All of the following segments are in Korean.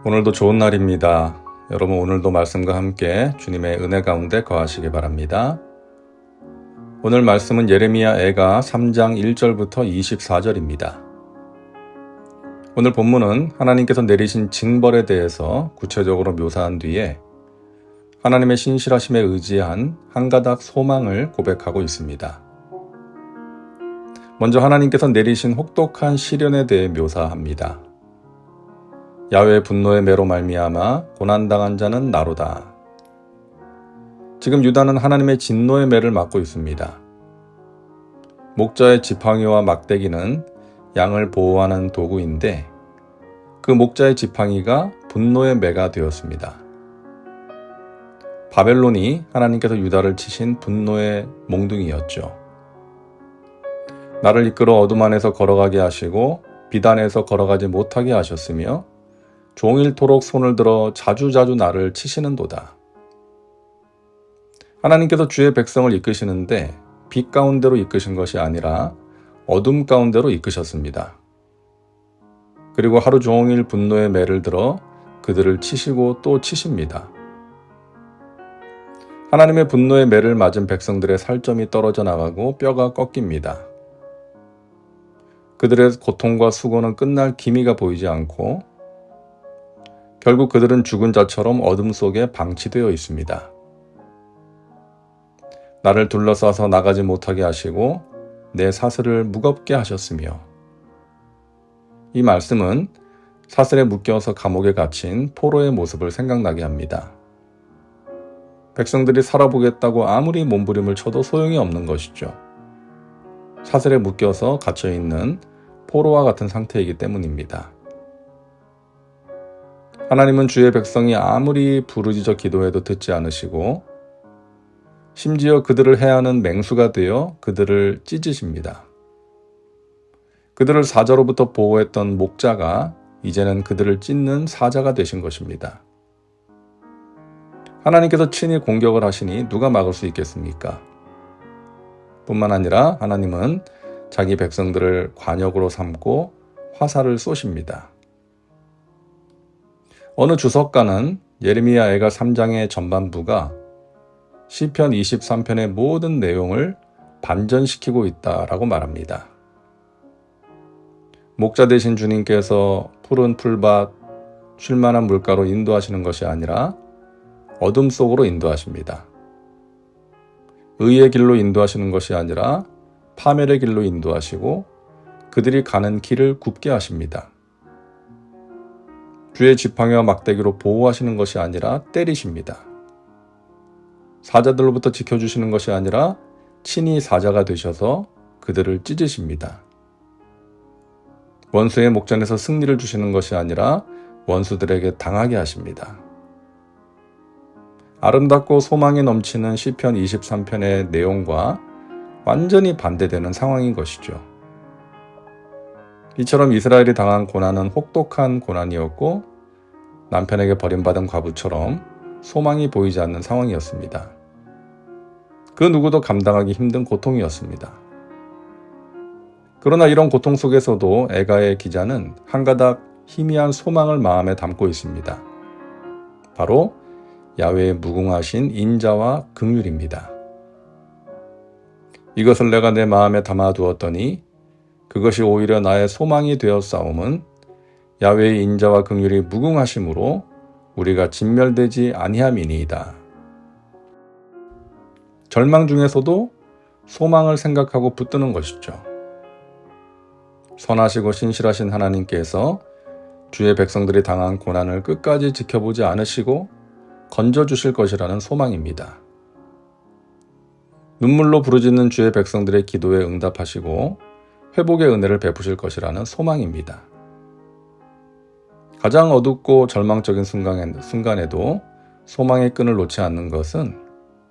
오늘도 좋은 날입니다. 여러분, 오늘도 말씀과 함께 주님의 은혜 가운데 거하시기 바랍니다. 오늘 말씀은 예레미야 애가 3장 1절부터 24절입니다. 오늘 본문은 하나님께서 내리신 징벌에 대해서 구체적으로 묘사한 뒤에 하나님의 신실하심에 의지한 한 가닥 소망을 고백하고 있습니다. 먼저 하나님께서 내리신 혹독한 시련에 대해 묘사합니다. 야훼의 분노의 매로 말미암아 고난당한 자는 나로다. 지금 유다는 하나님의 진노의 매를 맞고 있습니다. 목자의 지팡이와 막대기는 양을 보호하는 도구인데 그 목자의 지팡이가 분노의 매가 되었습니다. 바벨론이 하나님께서 유다를 치신 분노의 몽둥이였죠. 나를 이끌어 어둠 안에서 걸어가게 하시고 빛 안에서 걸어가지 못하게 하셨으며 종일토록 손을 들어 자주자주 나를 치시는도다. 하나님께서 주의 백성을 이끄시는데 빛 가운데로 이끄신 것이 아니라 어둠 가운데로 이끄셨습니다. 그리고 하루 종일 분노의 매를 들어 그들을 치시고 또 치십니다. 하나님의 분노의 매를 맞은 백성들의 살점이 떨어져 나가고 뼈가 꺾입니다. 그들의 고통과 수고는 끝날 기미가 보이지 않고 결국 그들은 죽은 자처럼 어둠 속에 방치되어 있습니다. 나를 둘러싸서 나가지 못하게 하시고 내 사슬을 무겁게 하셨으며, 이 말씀은 사슬에 묶여서 감옥에 갇힌 포로의 모습을 생각나게 합니다. 백성들이 살아보겠다고 아무리 몸부림을 쳐도 소용이 없는 것이죠. 사슬에 묶여서 갇혀있는 포로와 같은 상태이기 때문입니다. 하나님은 주의 백성이 아무리 부르짖어 기도해도 듣지 않으시고 심지어 그들을 해하는 맹수가 되어 그들을 찢으십니다. 그들을 사자로부터 보호했던 목자가 이제는 그들을 찢는 사자가 되신 것입니다. 하나님께서 친히 공격을 하시니 누가 막을 수 있겠습니까? 뿐만 아니라 하나님은 자기 백성들을 관역으로 삼고 화살을 쏘십니다. 어느 주석가는 예레미야 애가 3장의 전반부가 시편 23편의 모든 내용을 반전시키고 있다라고 말합니다. 목자 되신 주님께서 푸른 풀밭, 쉴만한 물가로 인도하시는 것이 아니라 어둠 속으로 인도하십니다. 의의 길로 인도하시는 것이 아니라 파멸의 길로 인도하시고 그들이 가는 길을 굽게 하십니다. 주의 지팡이와 막대기로 보호하시는 것이 아니라 때리십니다. 사자들로부터 지켜주시는 것이 아니라 친히 사자가 되셔서 그들을 찢으십니다. 원수의 목전에서 승리를 주시는 것이 아니라 원수들에게 당하게 하십니다. 아름답고 소망이 넘치는 시편 23편의 내용과 완전히 반대되는 상황인 것이죠. 이처럼 이스라엘이 당한 고난은 혹독한 고난이었고 남편에게 버림받은 과부처럼 소망이 보이지 않는 상황이었습니다. 그 누구도 감당하기 힘든 고통이었습니다. 그러나 이런 고통 속에서도 애가의 기자는 한 가닥 희미한 소망을 마음에 담고 있습니다. 바로 야훼의 무궁하신 인자와 긍휼입니다. 이것을 내가 내 마음에 담아두었더니 그것이 오히려 나의 소망이 되었사옴은 야훼의 인자와 긍휼이 무궁하심으로 우리가 진멸되지 아니함이니이다. 절망 중에서도 소망을 생각하고 붙드는 것이죠. 선하시고 신실하신 하나님께서 주의 백성들이 당한 고난을 끝까지 지켜보지 않으시고 건져주실 것이라는 소망입니다. 눈물로 부르짖는 주의 백성들의 기도에 응답하시고 회복의 은혜를 베푸실 것이라는 소망입니다. 가장 어둡고 절망적인 순간에도 소망의 끈을 놓지 않는 것은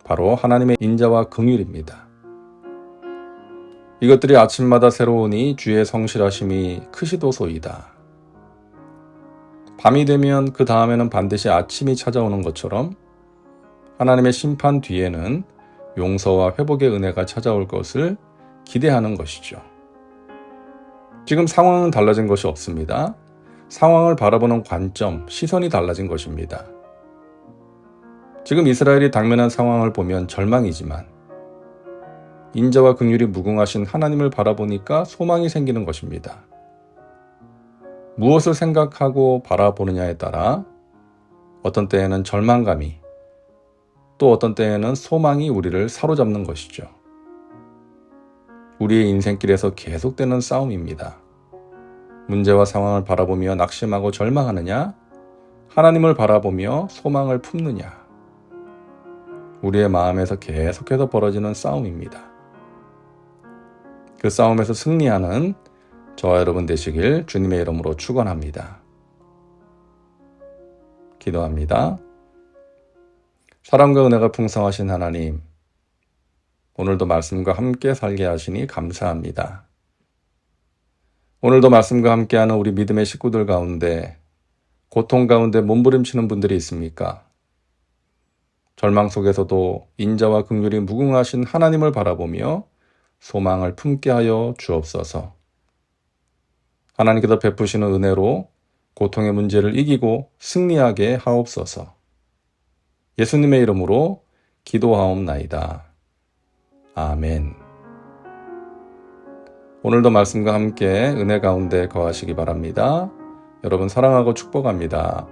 바로 하나님의 인자와 긍휼입니다. 이것들이 아침마다 새로우니 주의 성실하심이 크시도소이다. 밤이 되면 그 다음에는 반드시 아침이 찾아오는 것처럼 하나님의 심판 뒤에는 용서와 회복의 은혜가 찾아올 것을 기대하는 것이죠. 지금 상황은 달라진 것이 없습니다. 상황을 바라보는 관점, 시선이 달라진 것입니다. 지금 이스라엘이 당면한 상황을 보면 절망이지만 인자와 긍휼이 무궁하신 하나님을 바라보니까 소망이 생기는 것입니다. 무엇을 생각하고 바라보느냐에 따라 어떤 때에는 절망감이, 또 어떤 때에는 소망이 우리를 사로잡는 것이죠. 우리의 인생길에서 계속되는 싸움입니다. 문제와 상황을 바라보며 낙심하고 절망하느냐, 하나님을 바라보며 소망을 품느냐. 우리의 마음에서 계속해서 벌어지는 싸움입니다. 그 싸움에서 승리하는 저와 여러분 되시길 주님의 이름으로 축원합니다. 기도합니다. 사랑과 은혜가 풍성하신 하나님, 오늘도 말씀과 함께 살게 하시니 감사합니다. 오늘도 말씀과 함께하는 우리 믿음의 식구들 가운데 고통 가운데 몸부림치는 분들이 있습니까? 절망 속에서도 인자와 긍휼이 무궁하신 하나님을 바라보며 소망을 품게 하여 주옵소서. 하나님께서 베푸시는 은혜로 고통의 문제를 이기고 승리하게 하옵소서. 예수님의 이름으로 기도하옵나이다. 아멘. 오늘도 말씀과 함께 은혜 가운데 거하시기 바랍니다. 여러분 사랑하고 축복합니다.